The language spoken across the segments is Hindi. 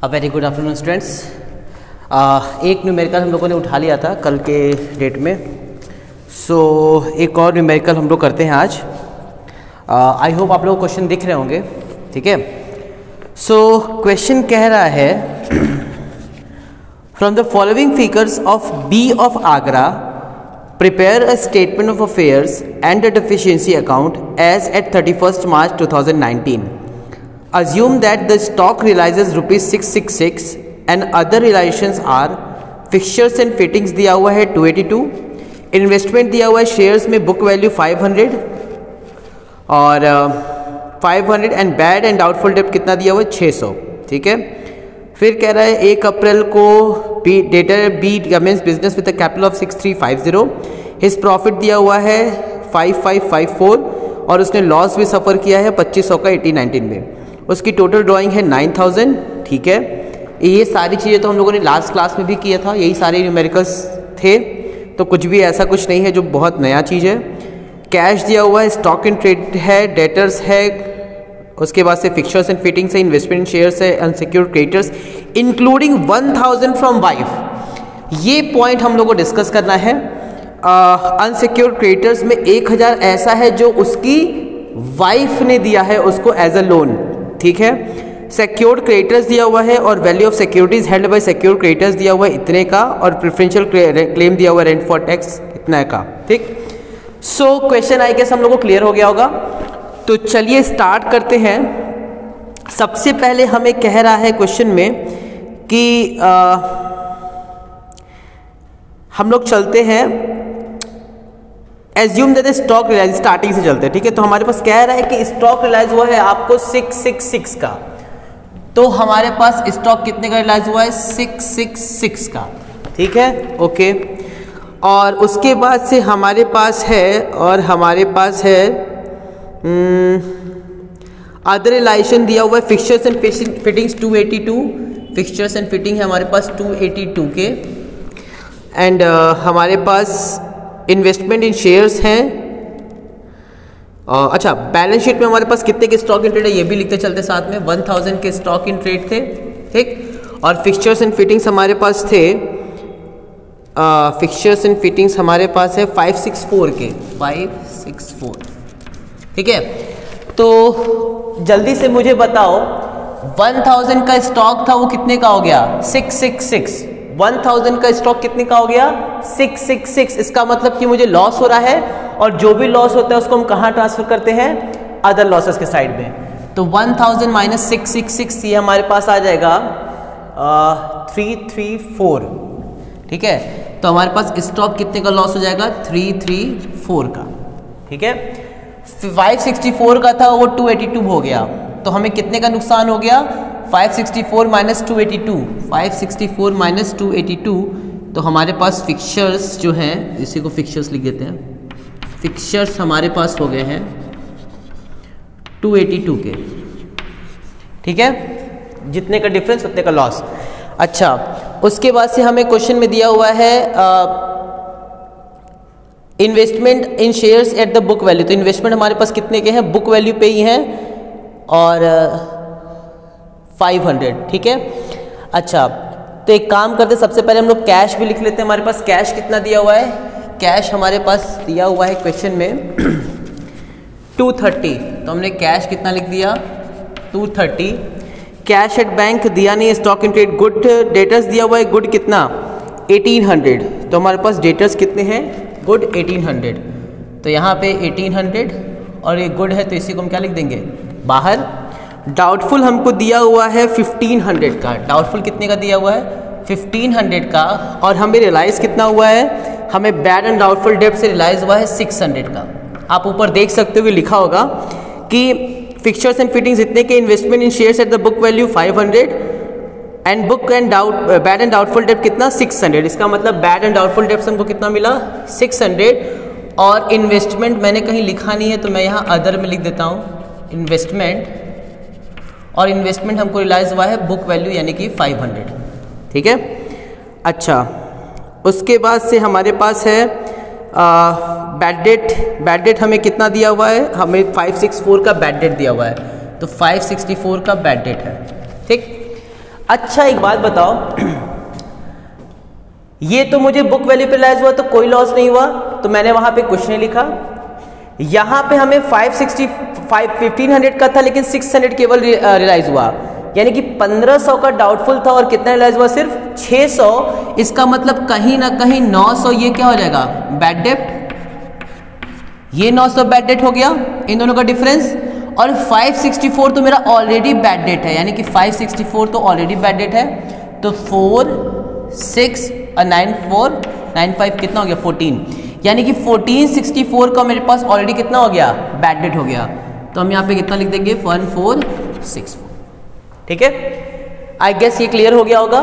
Very good afternoon students. एक न्यूमेरिकल हम लोगों ने उठा लिया था कल के डेट में, सो एक और न्यूमेरिकल हम लोग करते हैं आज। आई होप आप लोग क्वेश्चन दिख रहे होंगे, ठीक है। सो क्वेश्चन कह रहा है from the following figures of B of Agra prepare a statement of affairs and a deficiency account as at 31st March 2019. Assume that the stock realizes rupees 666 and other realizations are fixtures and fittings दिया हुआ है 282, इन्वेस्टमेंट दिया हुआ है शेयर्स में बुक वैल्यू 500 और 500 एंड बैड एंड डाउटफुल डेब्ट कितना दिया हुआ है 600, ठीक है। फिर कह रहा है 1 अप्रैल को debtor B commence business with a capital of 6350, his profit दिया हुआ है 5554 और उसने लॉस भी सफ़र किया है 2500 का 1819 में। उसकी टोटल ड्राइंग है 9000, ठीक है। ये सारी चीज़ें तो हम लोगों ने लास्ट क्लास में भी किया था, यही सारे न्यूमेरिकल्स थे, तो कुछ भी ऐसा कुछ नहीं है जो बहुत नया चीज़ है। कैश दिया हुआ है, स्टॉक इन ट्रेड है, डेटर्स है, उसके बाद से फिक्चर्स एंड फिटिंग्स है, इन्वेस्टमेंट इन शेयर्स है, unsecured creditors including 1000 from wife. ये पॉइंट हम लोग को डिस्कस करना है। अनसिक्योर्ड क्रेडिटर्स में 1000 ऐसा है जो उसकी वाइफ ने दिया है उसको एज अ लोन, ठीक है। सिक्योर्ड क्रेडिटर्स दिया हुआ है और value of securities held by secured creditors दिया हुआ है इतने का और प्रेफरेंशियल क्लेम दिया हुआ है रेंट फॉर टैक्स इतना का, ठीक। सो क्वेश्चन आई गेस हम लोग को क्लियर हो गया होगा, तो चलिए स्टार्ट करते हैं। सबसे पहले हमें कह रहा है क्वेश्चन में कि हम लोग चलते हैं assume that stock realises, starting से चलते हैं, ठीक है। तो हमारे पास कह रहा है कि स्टॉक रिलाइज हुआ है आपको 666 का, तो हमारे पास स्टॉक कितने का रिलाइज हुआ है 666 का, ठीक है, ओके। और उसके बाद से हमारे पास है अदर रिलाइजेशन दिया हुआ है fixtures and fittings 282, fixtures and fitting है हमारे पास 282 के, एंड हमारे पास इन्वेस्टमेंट इन शेयर्स हैं। अच्छा, बैलेंस शीट में हमारे पास कितने के स्टॉक इन ट्रेड है ये भी लिखते चलते साथ में, 1000 के स्टॉक इन ट्रेड थे, ठीक। और फिक्चर्स एंड फिटिंग्स हमारे पास थे, फिक्चर्स एंड फिटिंग्स हमारे पास है 564 के, 564, ठीक है। तो जल्दी से मुझे बताओ 1000 का स्टॉक था वो कितने का हो गया 666, 1000 का स्टॉक कितने का हो गया 666। इसका मतलब कि मुझे लॉस हो रहा है और जो भी लॉस होता है उसको हम कहाँ ट्रांसफर करते हैं, अदर लॉसेस के साइड में। तो 1000 माइनस 666 ये हमारे पास आ जाएगा 334, ठीक है। तो हमारे पास स्टॉक कितने का लॉस हो जाएगा 334 का, ठीक है। 564 का था वो 282 हो गया, तो हमें कितने का नुकसान हो गया 564 माइनस 282, 564 माइनस 282, तो हमारे पास फिक्चर्स जो हैं, इसी को फिक्चर्स लिख देते हैं, फिक्चर्स हमारे पास हो गए हैं 282 के, ठीक है। जितने का डिफरेंस उतने का लॉस। अच्छा, उसके बाद से हमें क्वेश्चन में दिया हुआ है investment in shares at the book value, तो इन्वेस्टमेंट हमारे पास कितने के हैं, बुक वैल्यू पे ही हैं और 500, ठीक है। अच्छा, तो एक काम करते, सबसे पहले हम लोग कैश भी लिख लेते हैं। हमारे पास कैश कितना दिया हुआ है, कैश हमारे पास दिया हुआ है क्वेश्चन में 230, तो हमने कैश कितना लिख दिया 230। कैश एट बैंक दिया नहीं है, stock in trade good debtors दिया हुआ है, गुड कितना 1800, तो हमारे पास डेटर्स कितने हैं गुड 1800, तो यहाँ पे 1800 और ये गुड है तो इसी को हम क्या लिख देंगे बाहर। डाउटफुल हमको दिया हुआ है 1500 का, डाउटफुल कितने का दिया हुआ है 1500 का, और हमें रियलाइज कितना हुआ है, हमें बैड एंड डाउटफुल डेब्ट से रियलाइज हुआ है 600 का। आप ऊपर देख सकते हुए लिखा होगा कि फिक्चर्स एंड फिटिंग्स इतने के, investment in shares at the book value 500 and book and bad and doubtful डेब्ट कितना 600। इसका मतलब बैड एंड डाउटफुल डेब्ट हमको कितना मिला 600, और इन्वेस्टमेंट मैंने कहीं लिखा नहीं है तो मैं यहाँ अदर में लिख देता हूँ इन्वेस्टमेंट, और इन्वेस्टमेंट हमको रियलाइज हुआ है बुक वैल्यू यानी कि 500, ठीक है। अच्छा, उसके बाद से हमारे पास है बैड डेट हमें कितना दिया हुआ है, हमें 564 का बैड डेट दिया हुआ है, तो 564 का बैड डेट है, ठीक। अच्छा एक बात बताओ, ये तो मुझे बुक वैल्यू पे रियलाइज हुआ तो कोई लॉस नहीं हुआ, तो मैंने वहां पे कुछ नहीं लिखा। यहां पे हमें 1500 का था लेकिन 600 केवल रियलाइज हुआ, यानी कि 1500 का डाउटफुल था और कितना रियलाइज हुआ, सिर्फ 600। इसका मतलब कहीं ना कहीं 900 ये क्या हो जाएगा, बैड डेट। ये 900 बैड डेट हो गया इन दोनों का डिफरेंस, और 564 तो मेरा ऑलरेडी बैड डेट है, यानी कि 564 तो ऑलरेडी बैड डेट है। तो 4 6 और 9 4 9 5 कितना हो गया, 14, यानी कि 1464 का मेरे पास ऑलरेडी कितना हो गया, बैड डेट हो गया। तो हम यहाँ पे कितना लिख देंगे, 1464। ठीक है, आई गेस ये क्लियर हो गया होगा।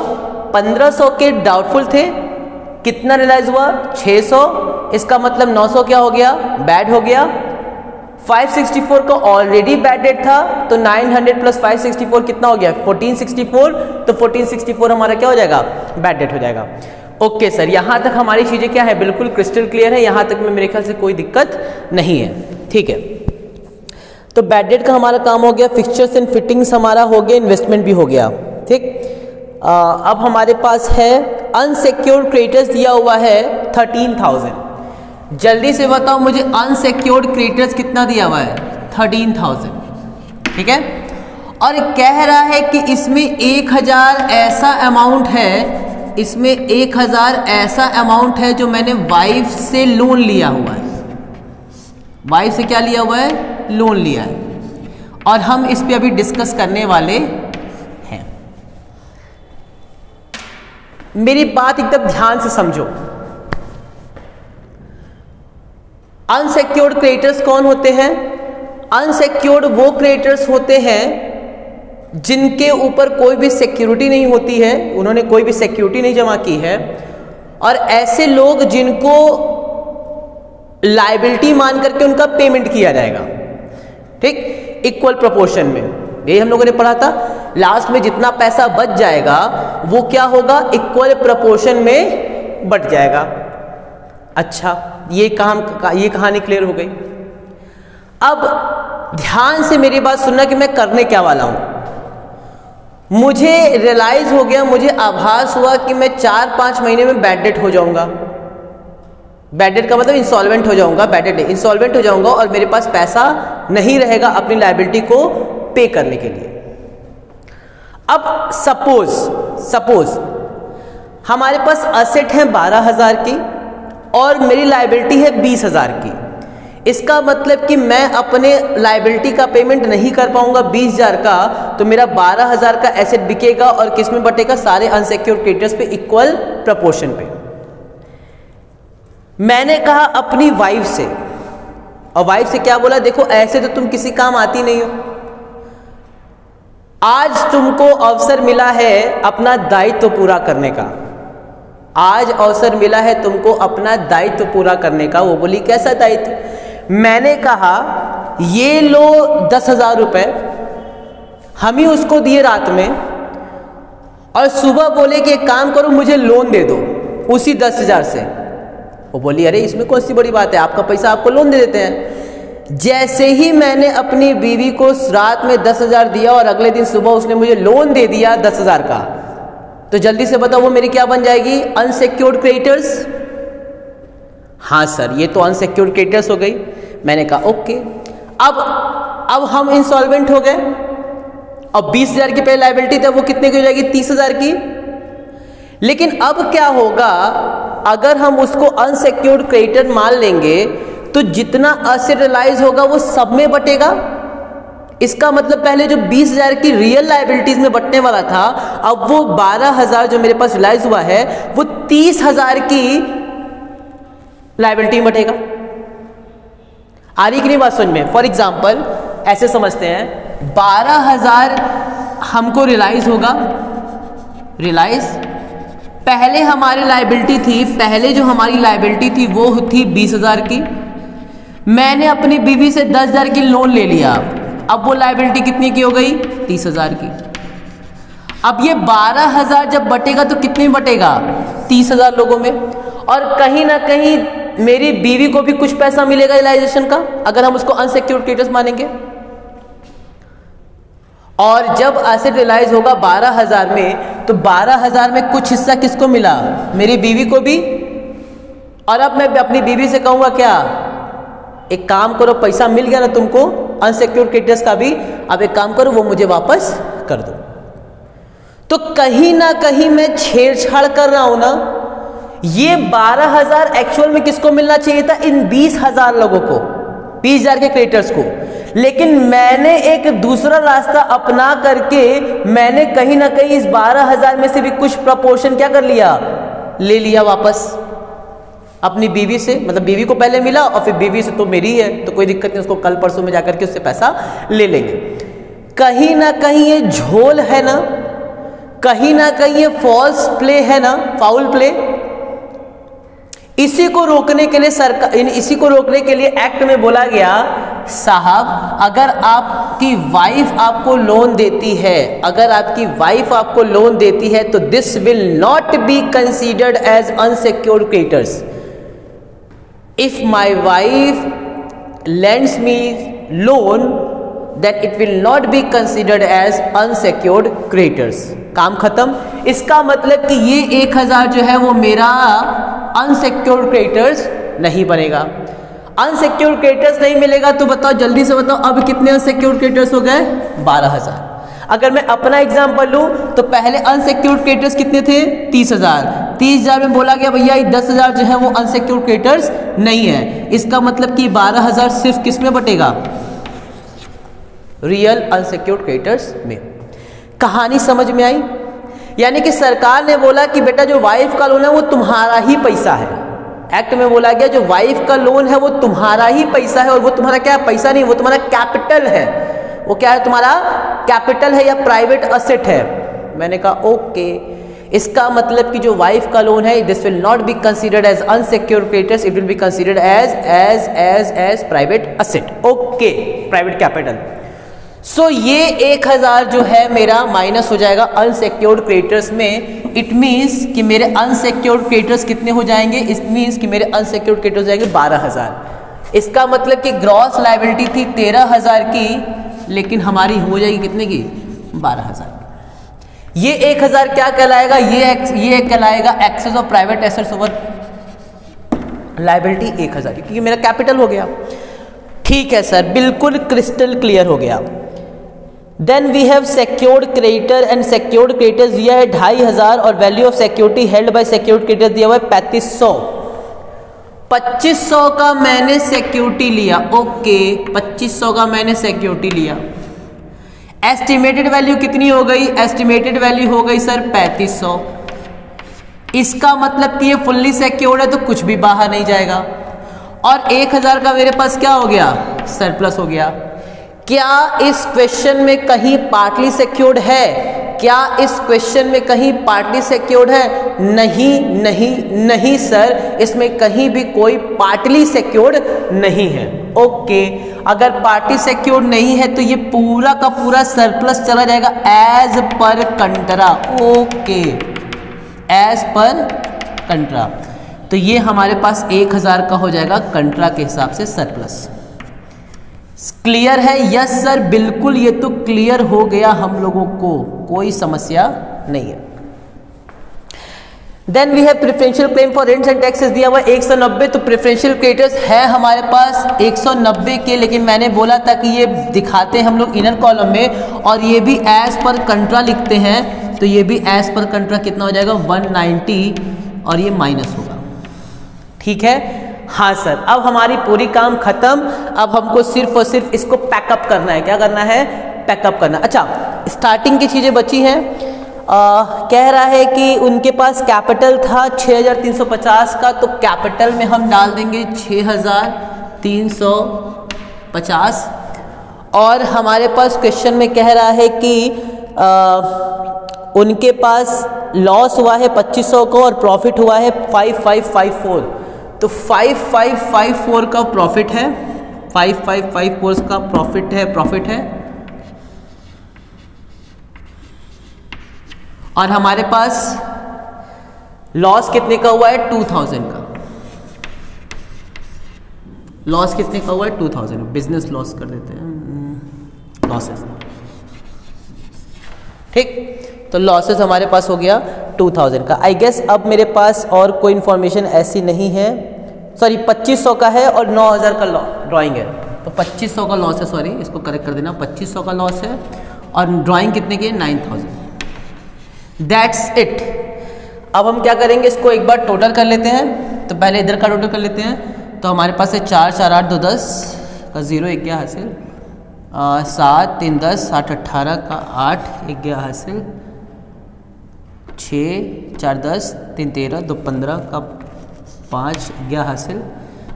1500 के डाउटफुल थे, कितना रियलाइज हुआ, 600। इसका मतलब 900 क्या हो गया, बैड हो गया। 564 का ऑलरेडी बैड डेट था, तो 900 प्लस 564 कितना हो गया, 1464। तो 1464 हमारा क्या हो जाएगा, बैड डेट हो जाएगा। ओके सर, यहां तक हमारी चीजें क्या है, बिल्कुल क्रिस्टल क्लियर है, यहां तक में मेरे ख्याल से कोई दिक्कत नहीं है। ठीक है, तो बैड डेट का हमारा काम हो गया, फिक्सचर्स एंड फिटिंग्स हमारा हो गया, इन्वेस्टमेंट भी हो गया। ठीक, अब हमारे पास है अनसिक्योर्ड क्रेडिटर्स दिया हुआ है 13,000। जल्दी से बताओ मुझे, अनसिक्योर्ड क्रेडिटर्स कितना दिया हुआ है, 13,000। ठीक है, और कह रहा है कि इसमें 1000 ऐसा अमाउंट है, इसमें 1000 ऐसा अमाउंट है जो मैंने वाइफ से लोन लिया हुआ है। वाइफ से क्या लिया हुआ है, लोन लिया है, और हम इस पे अभी डिस्कस करने वाले हैं। मेरी बात एकदम ध्यान से समझो। अनसिक्योर्ड क्रेडिटर्स कौन होते हैं, अनसिक्योर्ड वो क्रेडिटर्स होते हैं जिनके ऊपर कोई भी सिक्योरिटी नहीं होती है, उन्होंने कोई भी सिक्योरिटी नहीं जमा की है, और ऐसे लोग जिनको लायबिलिटी मान करके उनका पेमेंट किया जाएगा। ठीक, इक्वल प्रोपोर्शन में, ये हम लोगों ने पढ़ा था। लास्ट में जितना पैसा बच जाएगा वो क्या होगा, इक्वल प्रोपोर्शन में बट जाएगा। अच्छा, ये कहानी क्लियर हो गई। अब ध्यान से मेरी बात सुनना कि मैं करने क्या वाला हूं। मुझे रियलाइज हो गया, मुझे आभास हुआ कि मैं 4-5 महीने में बैड डेट हो जाऊंगा। बैड डेट का मतलब इंसॉल्वेंट हो जाऊंगा, बैड डेट इंसॉल्वेंट हो जाऊंगा, और मेरे पास पैसा नहीं रहेगा अपनी लायबिलिटी को पे करने के लिए। अब सपोज हमारे पास असेट है 12,000 की और मेरी लायबिलिटी है 20,000 की। इसका मतलब कि मैं अपने लायबिलिटी का पेमेंट नहीं कर पाऊंगा 20,000 का, तो मेरा 12,000 का एसेट बिकेगा और किस में बटेगा, सारे अनसिक्योर्ड क्रेडिटर्स पे इक्वल प्रोपोर्शन पे। मैंने कहा अपनी वाइफ से, और वाइफ से क्या बोला, देखो ऐसे तो तुम किसी काम आती नहीं हो, आज तुमको अवसर मिला है अपना दायित्व पूरा करने का। आज अवसर मिला है तुमको अपना दायित्व पूरा करने का। वो बोली कैसा दायित्व? मैंने कहा ये लो 10,000 रुपए, हम ही उसको दिए रात में, और सुबह बोले कि एक काम करो मुझे लोन दे दो उसी 10,000 से। वो बोली अरे इसमें कौन सी बड़ी बात है, आपका पैसा आपको लोन दे देते हैं। जैसे ही मैंने अपनी बीवी को रात में 10,000 दिया और अगले दिन सुबह उसने मुझे लोन दे दिया 10,000 का, तो जल्दी से बताओ वो मेरी क्या बन जाएगी? Unsecured creditors. हाँ सर ये तो अनसिक्योर्ड क्रेडिटर्स हो गई। मैंने कहा ओके। अब हम इंसॉल्वेंट हो गए और 20,000 की पहले लायबिलिटी थी, वो कितने की हो जाएगी? 30,000 की। लेकिन अब क्या होगा, अगर हम उसको अनसिक्योर्ड क्रेडिटर मान लेंगे तो जितना असेट रियलाइज होगा वो सब में बटेगा। इसका मतलब पहले जो 20,000 की रियल लायबिलिटीज में बटने वाला था, अब वो 12,000 जो मेरे पास रियलाइज हुआ है वो 30,000 की लायबिलिटी में बटेगा। आ रही कि नहीं बात समझ में? फॉर एग्जाम्पल ऐसे समझते हैं 12,000 हमको रियलाइज होगा। रियलाइज पहले हमारी लायबिलिटी थी, पहले जो हमारी लायबिलिटी थी वो थी 20,000 की। मैंने अपनी बीवी से 10,000 की लोन ले लिया, अब वो लायबिलिटी कितनी की हो गई? 30,000 की। अब ये 12,000 जब बटेगा तो कितने में बटेगा? 30,000 लोगों में। और कहीं ना कहीं मेरी बीवी को भी कुछ पैसा मिलेगा रियलाइजेशन का, अगर हम उसको अनसिक्योर्ड क्रेडिटर्स मानेंगे। और जब एसेट रियलाइज होगा 12,000 में, तो 12,000 में कुछ हिस्सा किसको मिला? मेरी बीवी को भी। और अब मैं अपनी बीवी से कहूंगा क्या, एक काम करो, पैसा मिल गया ना तुमको अनसिक्योर्ड क्रेडिटर्स का भी, अब एक काम करो वो मुझे वापस कर दो। तो कहीं ना कहीं मैं छेड़छाड़ कर रहा हूं ना। ये 12,000 एक्चुअल में किसको मिलना चाहिए था? इन 20,000 लोगों को, 20,000 के क्रेडिटर्स को। लेकिन मैंने एक दूसरा रास्ता अपना करके मैंने कहीं ना कहीं इस 12,000 में से भी कुछ प्रपोर्शन क्या कर लिया, ले लिया वापस अपनी बीवी से। मतलब बीवी को पहले मिला और फिर बीवी से तो मेरी है, तो कोई दिक्कत नहीं, उसको कल परसों में जाकर के उससे पैसा ले लेंगे। कहीं ना कहीं ये झोल है ना, कहीं ना कहीं ये फॉल्स प्ले है ना, फाउल प्ले। इसी को रोकने के लिए सरकार, इसी को रोकने के लिए एक्ट में बोला गया, साहब अगर आपकी वाइफ आपको लोन देती है, अगर आपकी वाइफ आपको लोन देती है तो this will not be considered as unsecured creditors. If my wife lends me loan that it will not be considered as unsecured creditors। काम खत्म। इसका मतलब कि ये 1,000 जो है वो मेरा अनसिक्योर्ड क्रेडिटर्स नहीं बनेगा। अनसिक्योर्ड क्रेडिटर्स नहीं मिलेगा तो बताओ, जल्दी से बताओ, अब कितने अनसिक्योर्ड क्रेडिटर्स हो गए? 12,000। अगर मैं अपना एग्जांपल लूं तो पहले अनसिक्योर्ड क्रेडिटर्स कितने थे? 30,000। 30,000 में बोला गया भैया 10,000 जो है वो अनसिक्योर्ड क्रेडिटर्स नहीं है। इसका मतलब कि 12,000 सिर्फ किस में बटेगा? रियल अनसिक्योर्ड क्रेडिटर्स में। कहानी समझ में आई? यानी कि सरकार ने बोला कि बेटा जो वाइफ का लोन है वो तुम्हारा ही पैसा है। एक्ट में बोला गया जो वाइफ का लोन है वो तुम्हारा ही पैसा है, और वो तुम्हारा क्या पैसा नहीं, वो तुम्हारा कैपिटल है। वो क्या है? तुम्हारा कैपिटल है या प्राइवेट असेट है। मैंने कहा ओके, इसका मतलब कि जो वाइफ का लोन है this will not be considered as unsecured creditors, it will be considered as private asset. Okay, private capital. So ये 1,000 जो है मेरा माइनस हो जाएगा अनसिक्योर्ड क्रेडिटर्स में। इट मीन्स कि मेरे अनसिक्योर्ड क्रेडिटर्स कितने हो जाएंगे? इट मीन्स कि मेरे अनसिक्योर्ड क्रेडिटर्स हो जाएंगे 12,000। इसका मतलब कि ग्रॉस लायबिलिटी थी 13,000 की, लेकिन हमारी हो जाएगी कितने की? 12,000। ये 1,000 क्या कहलाएगा? ये कहलाएगा excess of private assets over liability 1,000, क्योंकि मेरा कैपिटल हो गया। ठीक है सर, बिल्कुल क्रिस्टल क्लियर हो गया। Then we have secured creditor and secured creditors दिया है 2,500 और value of security held by secured creditors दिया हुआ है 3,500। 2,500 का मैंने सिक्योरिटी लिया। ओके, 2,500 का मैंने सिक्योरिटी लिया। एस्टिमेटेड वैल्यू कितनी हो गई? एस्टिमेटेड वैल्यू हो गई सर 3,500। इसका मतलब कि ये फुल्ली सिक्योर्ड है तो कुछ भी बाहर नहीं जाएगा। और 1,000 का मेरे पास क्या हो गया? सरप्लस हो गया। क्या इस क्वेश्चन में कहीं पार्टली सिक्योर्ड है? क्या इस क्वेश्चन में कहीं पार्टली सिक्योर्ड है? नहीं नहीं नहीं सर, इसमें कहीं भी कोई पार्टली सिक्योर्ड नहीं है। ओके, अगर पार्टली सिक्योर्ड नहीं है तो ये पूरा का पूरा सरप्लस चला जाएगा as per कंट्रा। Okay, as per कंट्रा। तो ये हमारे पास 1,000 का हो जाएगा कंट्रा के हिसाब से सरप्लस। क्लियर है? यस सर, बिल्कुल, ये तो क्लियर हो गया हम लोगों को, कोई समस्या नहीं है। Then we have preferential claim for rents and taxes दिया हुआ 190। तो प्रेफरेंशियल क्रेडिटर्स है हमारे पास 190 के, लेकिन मैंने बोला था कि ये दिखाते हैं हम लोग इनर कॉलम में, और ये भी एज पर कंट्रा लिखते हैं। तो ये भी एज पर कंट्रा कितना हो जाएगा? 190, और ये माइनस होगा। ठीक है? हाँ सर, अब हमारी पूरी काम खत्म। अब हमको सिर्फ और सिर्फ इसको पैकअप करना है। क्या करना है? पैकअप करना। अच्छा, स्टार्टिंग की चीज़ें बची हैं। कह रहा है कि उनके पास कैपिटल था 6,350 का, तो कैपिटल में हम डाल देंगे 6,350। और हमारे पास क्वेश्चन में कह रहा है कि उनके पास लॉस हुआ है 2,500 को और प्रॉफिट हुआ है 5,554। तो 5,554 का प्रॉफिट है, 5,554 का प्रॉफिट है। और हमारे पास लॉस कितने का हुआ है? 2,000 का। लॉस कितने का हुआ है? 2,000। बिजनेस लॉस कर देते हैं, लॉसेस। ठीक, तो लॉसेस हमारे पास हो गया 2000 का। आई गेस अब मेरे पास और कोई इन्फॉर्मेशन ऐसी नहीं है, सॉरी 2500 का है और 9000 का ड्राइंग है, तो 2500 का लॉस है, सॉरी इसको करेक्ट कर देना, 2500 का लॉस है और ड्राइंग कितने की है 9000। That's it. अब हम क्या करेंगे, इसको एक बार टोटल कर लेते हैं। तो पहले इधर का टोटल कर लेते हैं। तो हमारे पास है 4 4 8 2 10 का 0 एक गया हासिल, 7 3 10 8 18 का 8 एक गया हासिल, 6 4 10 3 13 2 15 का 5 गया हासिल,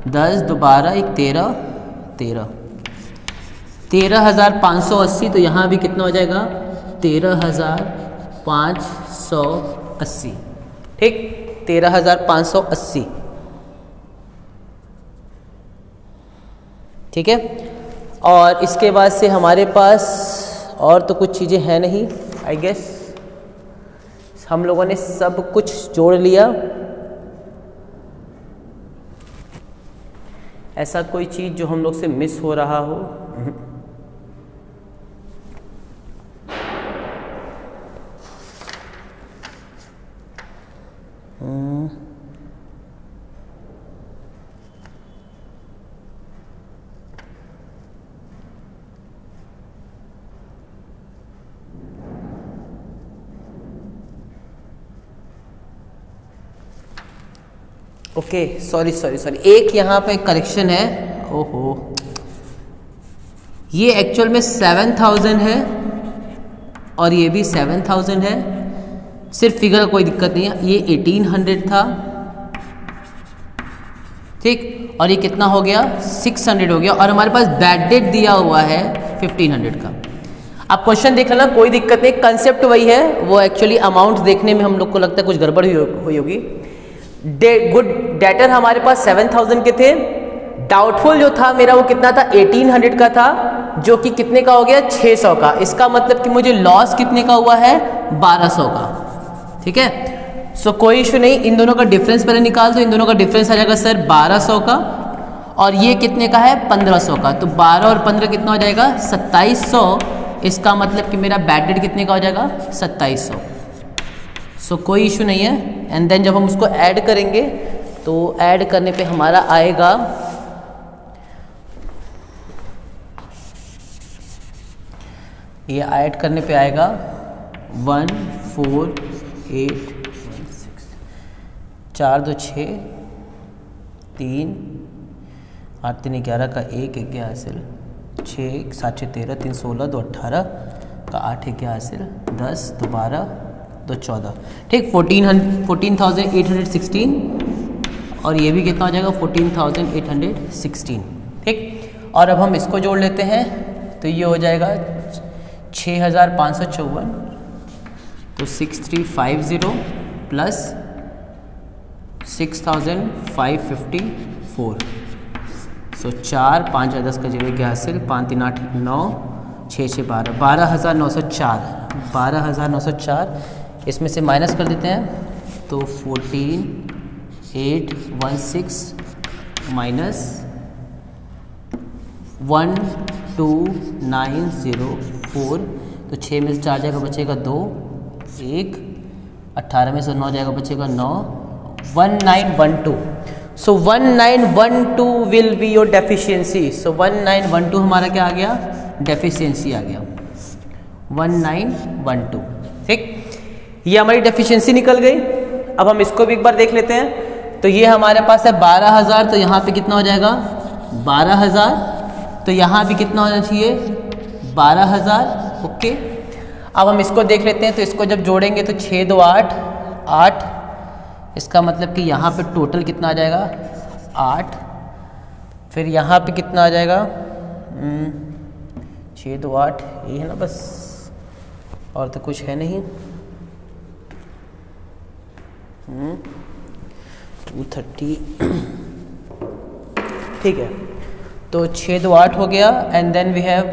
10 2 12 1 13 13 13,580। तो यहाँ भी कितना हो जाएगा 13,580। ठीक, 13,580। ठीक है, और इसके बाद से हमारे पास और तो कुछ चीज़ें हैं नहीं। आई गेस हम लोगों ने सब कुछ जोड़ लिया। ऐसा कोई चीज़ जो हम लोग से मिस हो रहा हो? ओके, सॉरी, एक यहाँ पे करेक्शन है। ओहो, ये एक्चुअल में 7000 है और ये भी 7000 है। सिर्फ फिगर का कोई दिक्कत नहीं है, ये 1800 था। ठीक, और ये कितना हो गया 600 हो गया, और हमारे पास बैड डेट दिया हुआ है 1500 का। अब क्वेश्चन देख लेना, कोई दिक्कत नहीं, कंसेप्ट वही है, वो एक्चुअली अमाउंट देखने में हम लोग को लगता है कुछ गड़बड़ हुई होगी। गुड डेटर हमारे पास 7000 के थे। डाउटफुल जो था मेरा वो कितना था 1800 का था, जो कि कितने का हो गया 600 का। इसका मतलब कि मुझे लॉस कितने का हुआ है 1200 का। ठीक है, सो कोई इशू नहीं, इन दोनों का डिफरेंस पहले निकाल दो। इन दोनों का डिफरेंस आ जाएगा सर 1200 का, और ये कितने का है 1500 का। तो 12 और 15 कितना हो जाएगा 2700। इसका मतलब कि मेरा बैड डेट कितने का हो जाएगा 2700। सो कोई इशू नहीं है। एंड देन जब हम उसको ऐड करेंगे तो ऐड करने पे हमारा आएगा ये ऐड करने पे आएगा 14816, 4 2 6 3 8 3 11 का 1 गया हासिल, 6 7 6 13 3 16 2 18 का 8 गया हासिल, 10 2 12 2 14। ठीक, 14,816, और ये भी कितना हो जाएगा 14,816। ठीक, और अब हम इसको जोड़ लेते हैं तो ये हो जाएगा 6,554, तो 6350 प्लस 6,554। सो 4 5 10 का 0 क्या हासिल, 5 3 8 9 6 6 12, 12,904। 12,904 इसमें से माइनस कर देते हैं तो 14,816 माइनस 12,904। तो 6 में से 4 जाएगा बचेगा 2, 1 18 में से 9 जाएगा बचेगा 9, 1912। सो 1912 विल बी योर डेफिशिएंसी। सो 1912 हमारा क्या आ गया डेफिशिएंसी आ गया 1912। ठीक, ये हमारी डेफिशिएंसी निकल गई। अब हम इसको भी एक बार देख लेते हैं। तो ये हमारे पास है 12,000, तो यहाँ पे कितना हो जाएगा 12,000, तो यहाँ भी कितना होना चाहिए 12,000। ओके, अब हम इसको देख लेते हैं। तो इसको जब जोड़ेंगे तो 6 2 8 8, इसका मतलब कि यहाँ पे टोटल कितना आ जाएगा 8। फिर यहाँ पे कितना आ जाएगा 6 2 8, ये है ना बस, और तो कुछ है नहीं। 230। ठीक है, तो 6 2 8 हो गया। एंड देन वी हैव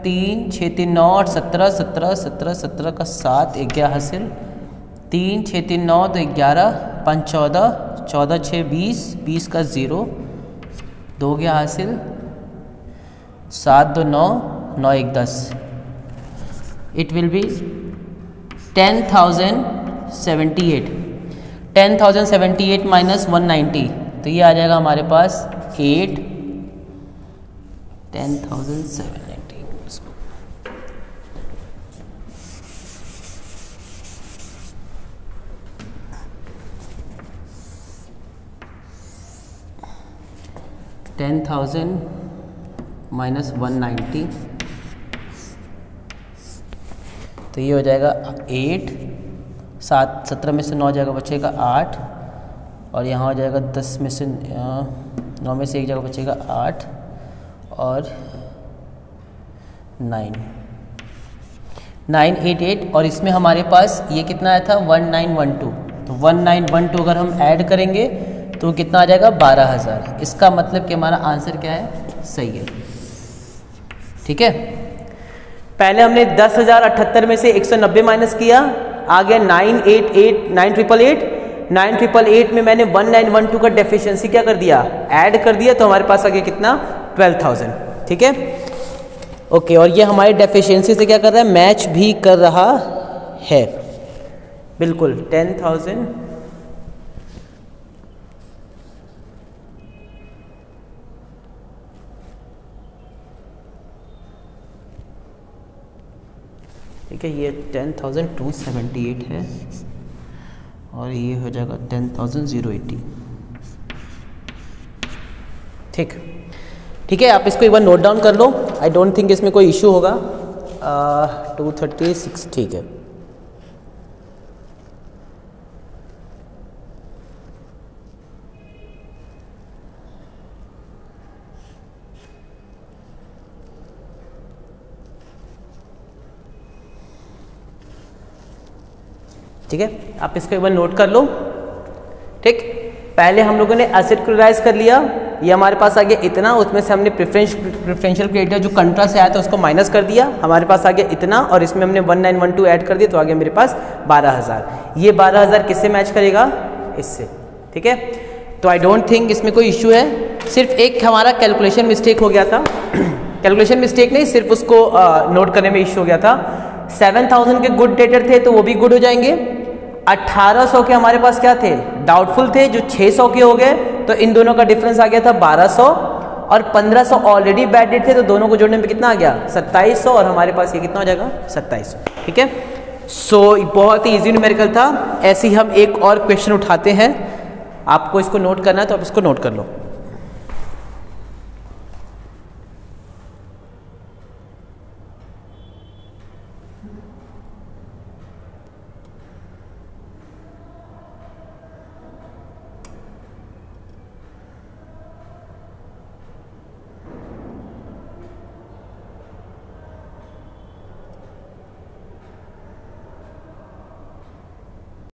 3 6 3 9 8 17 17 17 17 का 7 1 गया हासिल, 3 6 3 9 तो 11 5 14 14 6 20 20 का 0 2 गया हासिल, 7 2 9 9 1 10। इट विल बी 10,078 10,078 माइनस 190, तो ये आ जाएगा हमारे पास 8 10,790 10,000 माइनस 190, तो ये हो जाएगा 8 7 17 में से 9 जगह बचेगा 8, और यहाँ हो जाएगा 10 में से 9 में से एक जगह बचेगा 8 और 988, और इसमें हमारे पास ये कितना आया था 1912, तो 1912 अगर हम ऐड करेंगे तो कितना आ जाएगा 12,000। इसका मतलब कि हमारा आंसर क्या है, सही है। ठीक है, पहले हमने 10,078 में से 190 माइनस किया, आ गया 988 में मैंने 1912 का डेफिशिएंसी क्या कर दिया, ऐड कर दिया, तो हमारे पास आ गया कितना 12,000। ठीक है, ओके, और ये हमारी डेफिशिएंसी से क्या कर रहा है, मैच भी कर रहा है बिल्कुल। 10,000 ठीक है, ये 10,278 है और ये हो जाएगा 10,080। ठीक है, आप इसको एक बार नोट डाउन कर लो, आई डोंट थिंक इसमें कोई इशू होगा। 236, ठीक है। ठीक है, आप इसको एक बार नोट कर लो। ठीक, पहले हम लोगों ने एसिड क्लोराइज कर लिया, ये हमारे पास आ गया इतना, उसमें से हमने प्रेफरेंशियल क्राइटेरिया जो कंट्रा से आया था उसको माइनस कर दिया, हमारे पास आ गया इतना, और इसमें हमने 1912 ऐड कर दिया, तो आ गया मेरे पास 12,000। ये 12,000 किससे मैच करेगा, इससे। ठीक है, तो आई डोंट थिंक इसमें कोई इशू है, सिर्फ एक हमारा कैलकुलेशन मिस्टेक हो गया था कैलकुलेशन मिस्टेक नहीं, सिर्फ उसको नोट करने में इशू हो गया था। 7,000 के गुड डेटर थे तो वो भी गुड हो जाएंगे, 1800 के हमारे पास क्या थे, डाउटफुल थे, जो 600 के हो गए, तो इन दोनों का डिफरेंस आ गया था 1200, और 1500 ऑलरेडी बैड डेट थे, तो दोनों को जोड़ने में कितना आ गया 2700, और हमारे पास ये कितना हो जाएगा 2700। ठीक है, सो बहुत ही इजी न्यूमेरिकल था। ऐसे ही हम एक और क्वेश्चन उठाते हैं, आपको इसको नोट करना है तो आप इसको नोट कर लो।